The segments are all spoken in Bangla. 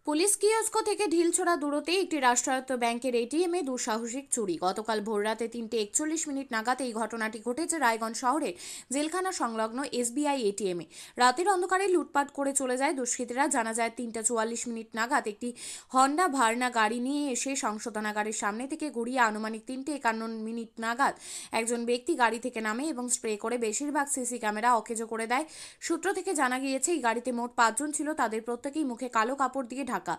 পুলিশ কিয়স্ক থেকে ঢিলছোড়া দূরত্বে একটি রাষ্ট্রায়ত্ত ব্যাংকের এটিএমে দুঃসাহসিক চুরি। গতকাল ভোররাতে 3:41 নাগাদ এই ঘটনাটি ঘটেছে রায়গঞ্জ শহরের জেলখানা সংলগ্ন এসবিআই এটিএমে। রাতের অন্ধকারে লুটপাট করে চলে যায় দুষ্কৃতীরা। জানা যায় 3:44 নাগাদ একটি হন্ডা ভার্না গাড়ি নিয়ে এসে সংশোধনাগারের সামনে থেকে ঘুরিয়ে আনুমানিক 3:51 নাগাদ একজন ব্যক্তি গাড়ি থেকে নামে এবং স্প্রে করে বেশিরভাগ সিসি ক্যামেরা অকেজো করে দেয়। সূত্র থেকে জানা গিয়েছে এই গাড়িতে মোট 5 জন ছিল, তাদের প্রত্যেকেই মুখে কালো কাপড় দিয়ে ঢাকা।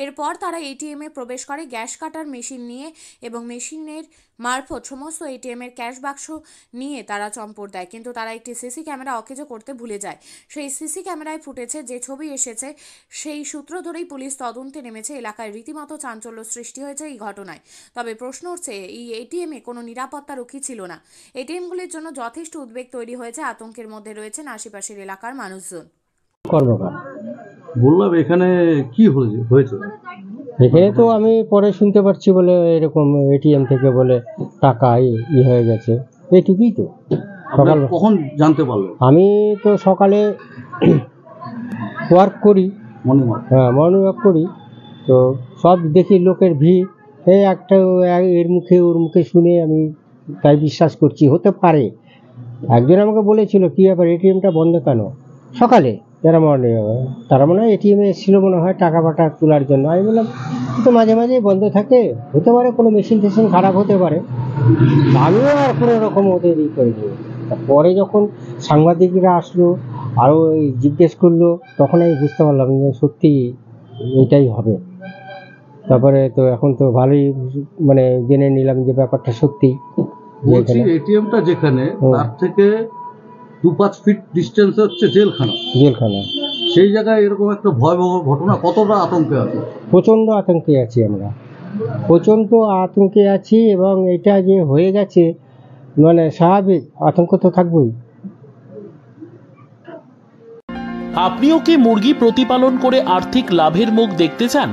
এরপর তারা এটিএমে প্রবেশ করে গ্যাস কাটার মেশিন নিয়ে এবং মেশিনের মারফত সমস্ত এটিএম এর ক্যাশ বাক্স নিয়ে তারা চম্পট দেয়। কিন্তু তারা একটি সিসি ক্যামেরা অকেজো করতে ভুলে যায়। সেই সিসি ক্যামেরায় ফুটেছে যে ছবি এসেছে, সেই সূত্র ধরেই পুলিশ তদন্তে নেমেছে। এলাকায় রীতিমতো চাঞ্চল্য সৃষ্টি হয়েছে এই ঘটনায়। তবে প্রশ্ন উঠছে, এই এটিএমে কোনো নিরাপত্তা রক্ষী ছিল না। এটিএমগুলির জন্য যথেষ্ট উদ্বেগ তৈরি হয়েছে। আতঙ্কের মধ্যে রয়েছেন আশেপাশের এলাকার মানুষজন। বললাম এখানে কি হয়েছে? এখানে তো আমি পরে শুনতে পাচ্ছি বলে এরকম এটিএম থেকে বলে টাকা হয়ে গেছে, এইটুকুই তো। সকাল কখন জানতে পারলো? আমি তো সকালে ওয়ার্ক করি, মর্নিং ওয়ার্ক করি, তো সব দেখি লোকের ভিড়, এই একটা এর মুখে ওর মুখে শুনে আমি তাই বিশ্বাস করছি হতে পারে। একজন আমাকে বলেছিল কি ব্যাপার এটিএমটা বন্ধ কেন সকালে, যারা মর্নিং তারা মনে হয় এটিএমে এসেছিলো মনে হয় টাকা ফাটা তোলার জন্য। আমি বললাম তো মাঝে মাঝে বন্ধ থাকে, হতে পারে কোনো মেশিন টেশিন খারাপ হতে পারে। আমিও আর কোনো রকম ওদের করিনি। পরে যখন সাংবাদিকরা আসলো আরও জিজ্ঞেস করলো, তখন আমি বুঝতে পারলাম যে সত্যি এটাই হবে। তারপরে তো এখন তো ভালোই মানে জেনে নিলাম যে ব্যাপারটা সত্যি। এটিএমটা যেখানে তার থেকে 2-5 ফিট ডিস্টেন্সে হচ্ছে জেলখানা। সেই জায়গায় এরকম একটা ভয়াবহ ঘটনা, কতটা আতঙ্কে আছে? প্রচণ্ড আতঙ্কে আছি আমরা, প্রচণ্ড আতঙ্কে আছি। এবং এটা যে হয়ে গেছে মানে স্বাভাবিক আতঙ্ক তো থাকবেই। আপনিও কি মুরগি প্রতিপালন করে আর্থিক লাভের মুখ দেখতে চান?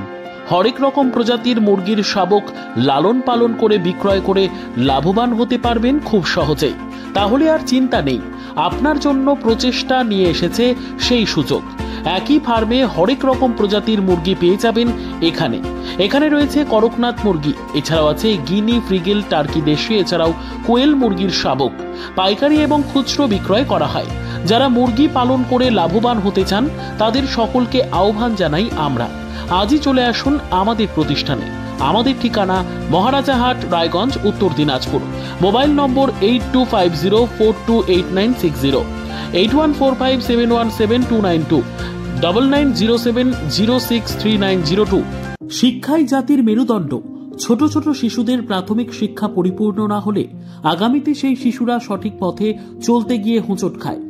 হরেক রকম প্রজাতির মুরগির শাবক লালন পালন করে বিক্রয় করে লাভবান হতে পারবেন খুব সহজেই। তাহলে আর চিন্তা নেই, আপনার জন্য প্রচেষ্টা নিয়ে এসেছে সেই সুযোগ। একই ফার্মে হরেক রকম প্রজাতির মুরগি পেয়ে যাবেন এখানে রয়েছে করকনাথ মুরগি, এছাড়াও আছে গিনি, ফ্রিগেল, টার্কি দেশি, এছাড়াও কোয়েল মুরগির শাবক পাইকারি এবং খুচরো বিক্রয় করা হয়। যারা মুরগি পালন করে লাভবান হতে চান তাদের সকলকে আহ্বান জানাই আমরা। আজই চলে আসুন আমাদের প্রতিষ্ঠানে। আমাদের ঠিকানা মহারাজাহাট, রায়গঞ্জ, উত্তর দিনাজপুর। মোবাইল নম্বর 8250428960, 8145717292, 9907063902। শিক্ষাই জাতির মেরুদণ্ড। ছোট ছোট শিশুদের প্রাথমিক শিক্ষা পরিপূর্ণ না হলে আগামীতে সেই শিশুরা সঠিক পথে চলতে গিয়ে হোঁচট খায়।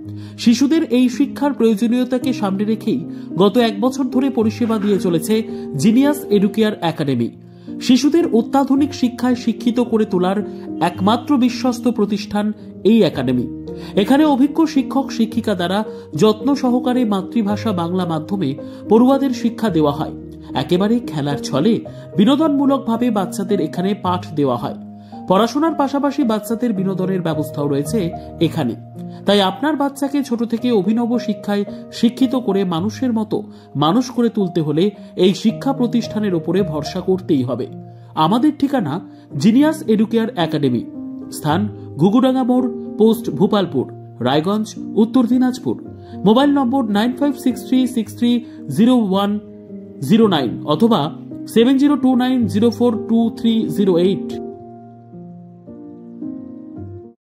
শিশুদের এই শিক্ষার প্রয়োজনীয়তাকে সামনে রেখেই গত 1 বছর ধরে পরিষেবা দিয়ে চলেছে জিনিয়াস এডুকেয়ার একাডেমি। শিশুদের অত্যাধুনিক শিক্ষায় শিক্ষিত করে তোলার একমাত্র বিশ্বস্ত প্রতিষ্ঠান এই একাডেমি। এখানে অভিজ্ঞ শিক্ষক শিক্ষিকা দ্বারা যত্ন সহকারে মাতৃভাষা বাংলা মাধ্যমে পড়ুয়াদের শিক্ষা দেওয়া হয়। একেবারে খেলার ছলে বিনোদনমূলকভাবে বাচ্চাদের এখানে পাঠ দেওয়া হয়। পড়াশোনার পাশাপাশি বাচ্চাদের বিনোদনের ব্যবস্থাও রয়েছে এখানে। তাই আপনার বাচ্চাকে ছোট থেকে অভিনব শিক্ষায় শিক্ষিত করে মানুষের মতো মানুষ করে তুলতে হলে এই শিক্ষা প্রতিষ্ঠানের উপরে ভরসা করতেই হবে। আমাদের ঠিকানা জিনিয়াস এডুকেয়ার একাডেমি, স্থান ঘুঘুডাঙ্গা মোড়, পোস্ট ভূপালপুর, রায়গঞ্জ, উত্তর দিনাজপুর। মোবাইল নম্বর 9563630109 অথবা 7029042308।